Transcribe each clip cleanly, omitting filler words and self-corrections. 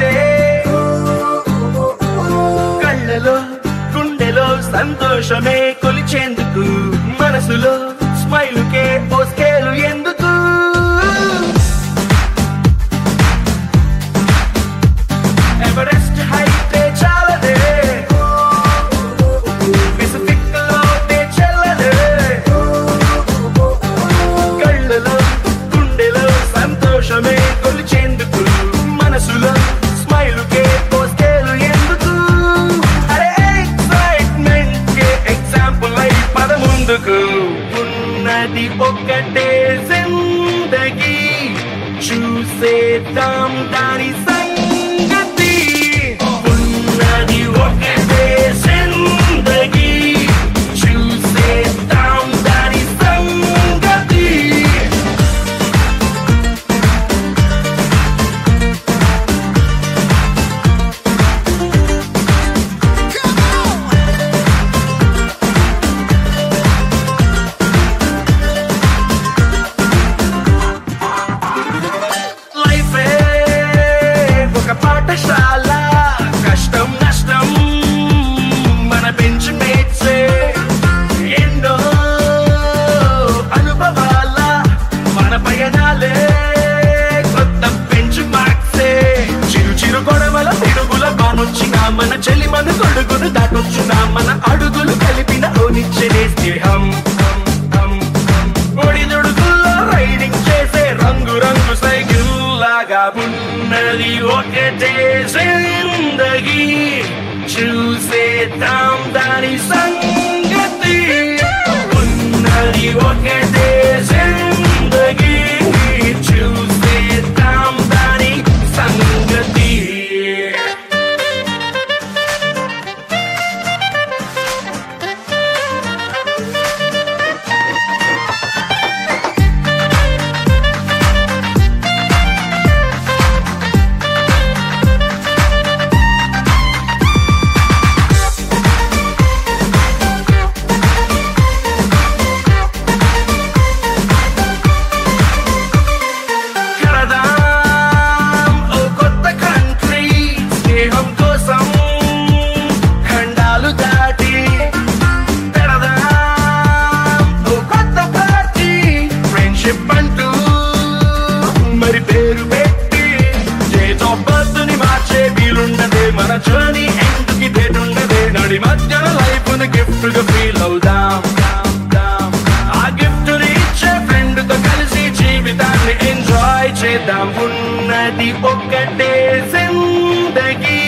చాలదే కళ్ళలో గుండెలో సంతోషమే కొలిచేందుకు మనసులో స్మైలుకే ఓ స్కేలు ఎందుకు ఎవరెస్ట్ హైటే చాలదే పెసిఫిక్ లోనే చెల్లదే కళ్ళలో గుండెలో సంతోషమే కొలిచేందుకు మనసులో స్మైలుకే ఓ స్కేలు ఎందుకు అరే ఎక్సైట్మెంట్ కే ఎగ్జాంపుల్ అయి పద ముందుకు ఉన్నది ఒక్కటే జిందగీ చూసేద్దాం దాని సంగతి ఉన్నది ఒక్కటే జిందగీ చూసేద్దాం దాని సంగతి లైఫే ఒక పాఠశాల కష్టం నష్టం మన బెంచ్ మేట్సే ఎన్నో అనుభవాల మన పయనాలే కొత్త బెంచ్ మార్క్సే చిరు చిరు గొడవల పిడుగుల బానొచ్చిన మన చెలి మన గొడుగును దాటొచ్చున మన అడుగులు కలిపిన ఓనిచ్చే స్నేహం ఒడిదుడుకుల్లో రైడింగ్ చేసే రంగు రంగు సైకిల్ లాగా ఉన్నది ఒకటే జిందగీ చూసేద్దాం దాని సంగతి ఉన్నది ఒకటే జిందగీ చూసేద్దాం దాని సంగతి కడదాం ఓ కొత్త కంట్రీ స్నేహం కోసం ఖండాలు దాటి పెడదాం ఓ కొత్త పార్టీ ఫ్రెండ్షిప్ అంటూ మరి పేరు పెట్టి డేట్ ఆఫ్ బర్త్ ని మార్చే వీలుండదే మన జర్నీ ఎందుకు డేట్ ఉండదే నడి మధ్యన లైఫ్ ని గిఫ్ట్ గా ఫీల్ అవుదాం ఆ గిఫ్ట్ ని ఇచ్చే ఫ్రెండ్ తో కలిసి జీవితాన్ని ఎంజాయ్ చేద్దాం ఉన్నది ఒక్కటే జిందగీ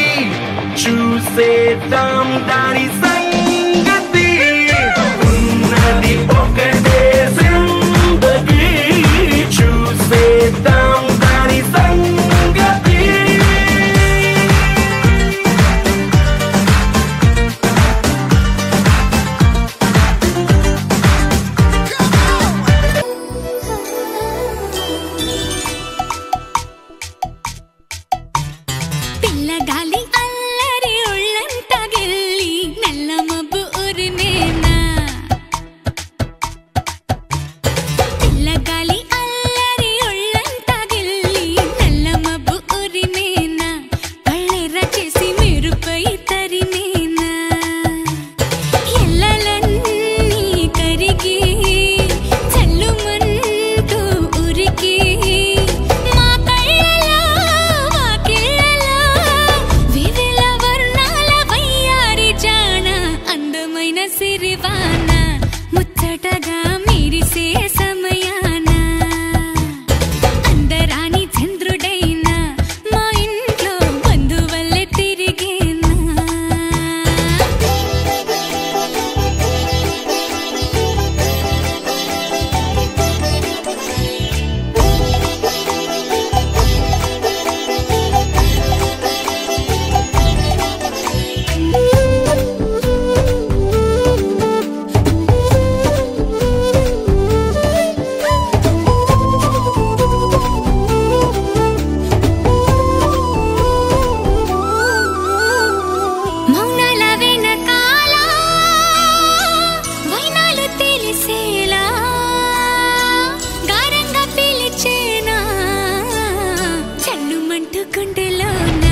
చూసేద్దాం దాని సంగతి ఉన్నది ఒక్కటే జిందగీ చూసేద్దాం దాని సంగతి పిల్లగాలి అల్లరి ఒళ్ళంత గిల్లి నల్ల మబ్బు ఉరిమేనా పిల్లగాలి అల్లరి ఒళ్ళంత గిల్లి నల్ల మబ్బు ఉరిమేనా కళ్ళెర్ర చేసి మెరుపై తరిమేనా ఎల్లలన్నీ కరిగి చల్లుమంటూ ఉరికి మా కళ్ళలో వాకిళ్ళలో వివిధ వర్ణాల వయ్యారి జాణ అందమైన సిరివాన ముచ్చటగా మెరిసే సమయాన అందరాని చంద్రుడైనా మా ఇంట్లో బంధువల్లే తిరిగేనా మౌనాల వెనకాల వైనాలు తెలిసేలా గారంగా పిలిచేనా చల్లుమంటూ గుండెలోన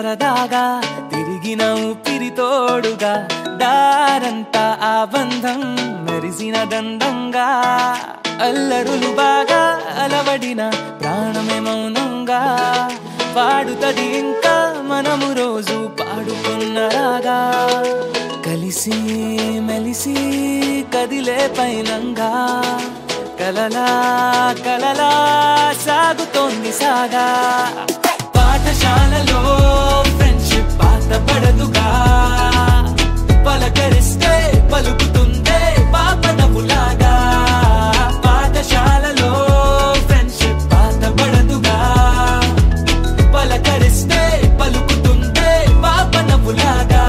సరదాగా తిరిగిన ఊపిరి తోడుగా దారంతా ఆ బంధం మెరిసిన దండంగా అల్లరులు బాగా అలవడిన ప్రాణమే మౌనంగా పాడుతది ఇంకా మనము రోజు పాడుకున్నరాగా కలిసి మెలిసి కదిలే పైనంగా కలలా కలలా సాగుతోంది సాగా పాఠశాలలో ఫ్రెండ్షిప్ పాత పడదుగా పలకరిస్తే పలుకుతుందే పాప నవ్వులాగా పాఠశాలలో ఫ్రెండ్షిప్ పాత పడదుగా పలకరిస్తే పలుకుతుందే పాప నవ్వులాగా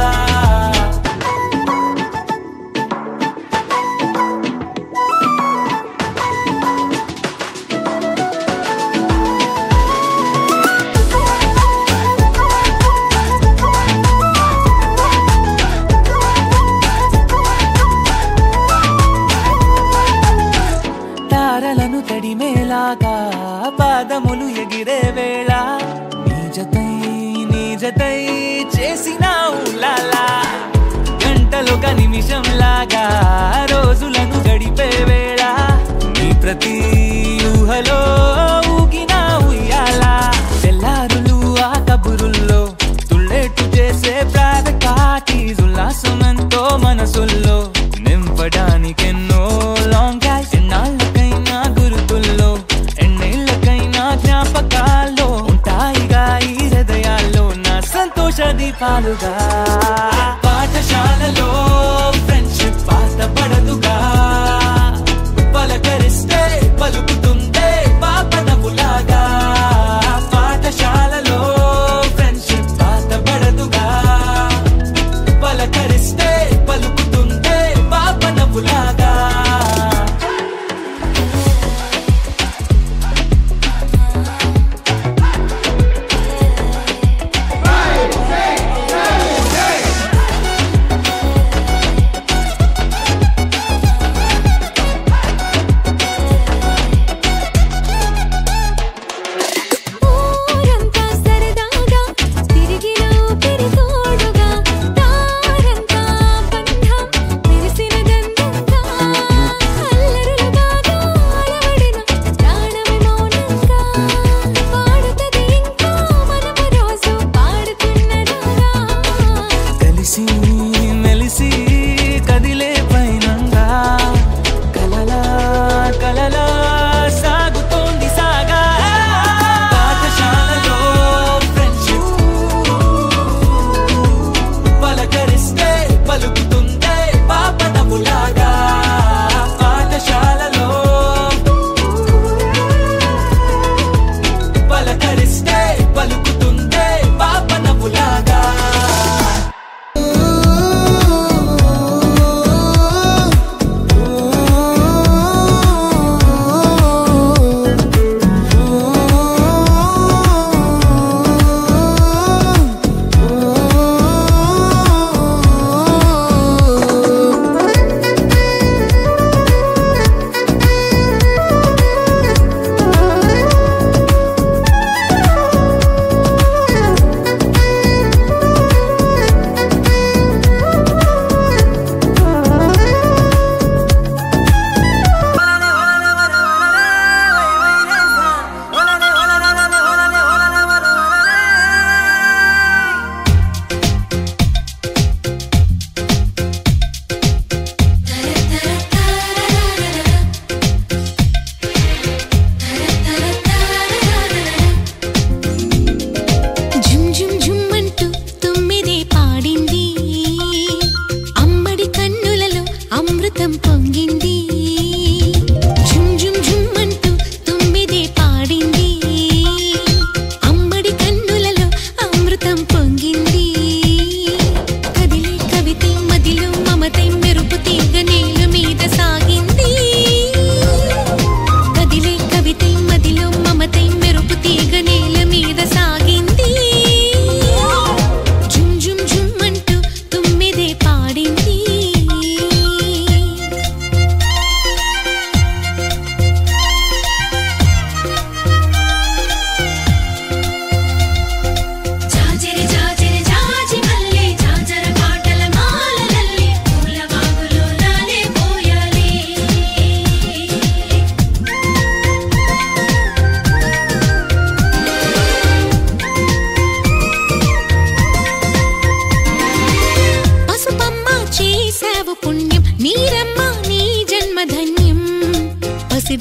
తారలను తడిమేలాగా పాదములు ఎగిరే వేళ నీ జతై చేసిన ఊలాలా గంటలొక నిమిషం లాగా రోజులను గడిపే వేళ నీ ప్రతి ఊహలో ఊగిన ఉయ్యాలా తెల్లారులు ఆ కబురుల్లో తుళ్ళేట్టు చేసే ప్రాతకాటి ఉల్లాసమెంతో మనసుల్లో నింపడానికెన్నో లాంగ్ డ్రైవ్స్ ఎన్నాళ్ళకైనా గుర్తుల్లో ఎన్నేళ్ళకైనా జ్ఞాపకాల్లో ఉంటాయిగా ఈ హృదయాల్లో నా సంతోష దీపాలుగా పాఠశాలలో ఫ్రెండ్షిప్ పాత పడదుగా పలకరిస్తే పలుకుతుందే పాప నవ్వులాగా పాఠశాలలో ఫ్రెండ్షిప్ పాత పడదుగా పలకరిస్తే పలుకుతుందే పాప నవ్వులాగా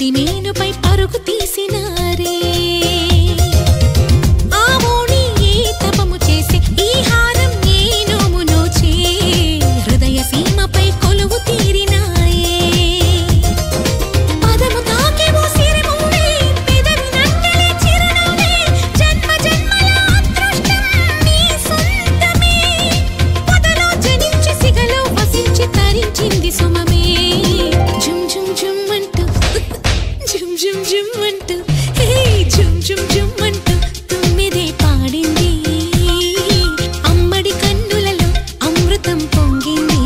సుడిమేనుపై పరుగు తీసినారే ఆమోని ఏ తపము చేసే ఈ హారం ఏ నోము నోచే హృదయ సీమపై కొలువు తీరినాయే పదము తాకేవో సిరిమువే పెదవి నంటలే చిరునవ్వే జన్మ జన్మల అదృష్టం నీ సొంతమే పొదలో జనించి సిగలో వసించి తరించింది సుమమే జుమ్ జుమ్ జుమ్ అంటూ జుమ్ జుమ్ జుమ్ అంటూ హే జుమ్ జుమ్ జుమ్ అంటూ తుమ్మిదే పాడింది అమ్మడి కన్నులలో అమృతం పొంగింది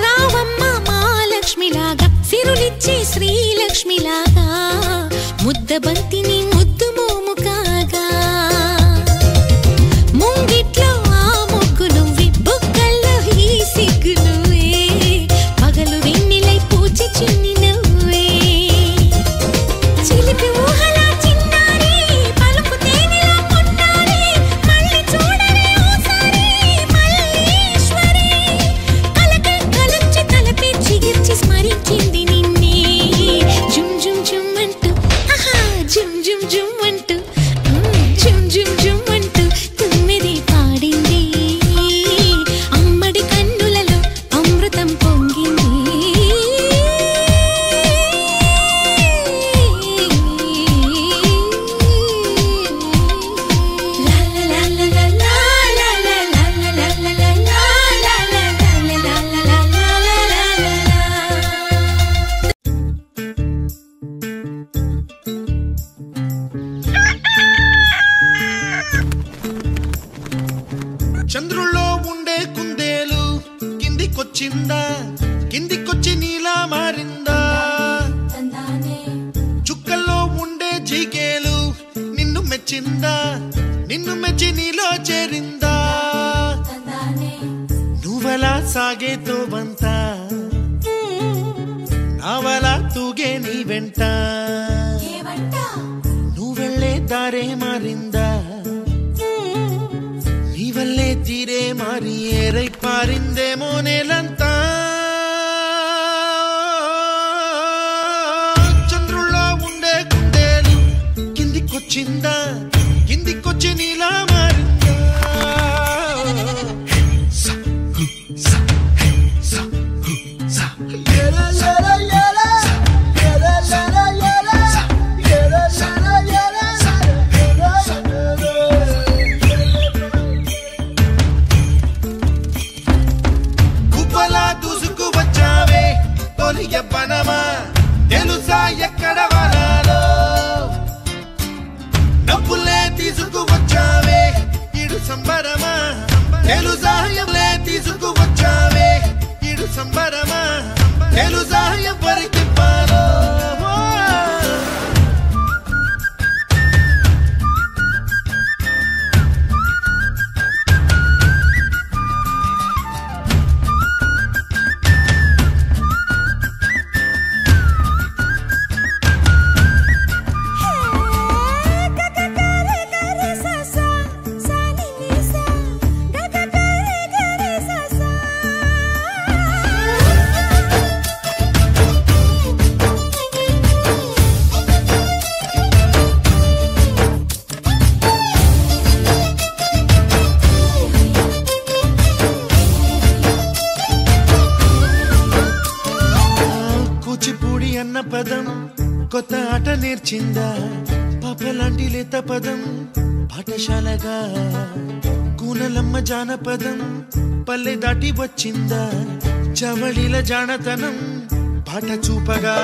రావమ్మ మహాలక్ష్మిలాగా సిరులిచ్చే శ్రీలక్ష్మిలాగా ముద్దబంతిని ముద్దు మోము కాగా ముంగిట్లో ఆ మొగ్గు నువ్వే బుగ్గల్లో ఈ సిగ్గు నువ్వే పగలు వెన్నెలై పూచి చిన్ని నువ్వే చిలిపి ఊహల చిన్నారి పలుకు తేనెలా పొన్నారి మళ్ళీ చూడరే ఓసారి మల్లీశ్వరి కలకై కలంచి తలపై చిగిర్చి స్మరించింది నిన్నే జుమ్ జుమ్ జుమ్ అంటూ ఆహా జుమ్ జుమ్ జుమ్ అంటూ జుమ్ జుమ్ జుమ్ అంటూ తుమ్మిది పాడింది అమ్మడి కన్నులలో అమృతం పొంగింది చంద్రుల్లో ఉండే కుందేలు కిందికొచ్చిందా కిందికొచ్చి నీలా మారిందా చుక్కల్లో ఉండే జీకేలు నిన్ను మెచ్చిందా నిన్ను మెచ్చి నీలో చేరిందా నువ్వలా సాగేతో బంత నావలా తూగే నీ వెంట నువ్వెళ్ళే దారే మారిందా నీవల్లే తీరే మారి ఏరై పారిందేమో నేలంతా చంద్రుల్లో ఉండే కుందేలు కిందికొచ్చిందా కిందికొచ్చి నీలా మారిందా గుబ్బలా దూసుకు వచ్చావే తొలి ఎవ్వనమా తెలుసా ఎక్కడ వాలాలో నవ్వులే తీసుకు వచ్చావే ఇడు సంబరమా తెలుసా ఎవలే తీసుకు వచ్చావే ఇడు సంబరమా తెలుసా ఎవరికి పాలో అన్న పదం కొత్త ఆట నేర్చిందా పాపలాంటి లేత పదం పాఠశాలగా కూనలమ్మ జానపదం పల్లె దాటి వచ్చిందా చవళిల జానతనం పాట చూపగా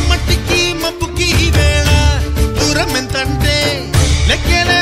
మట్టికి మబ్బు ఈ వేళ దూరం ఎంతంటే లెక్కనే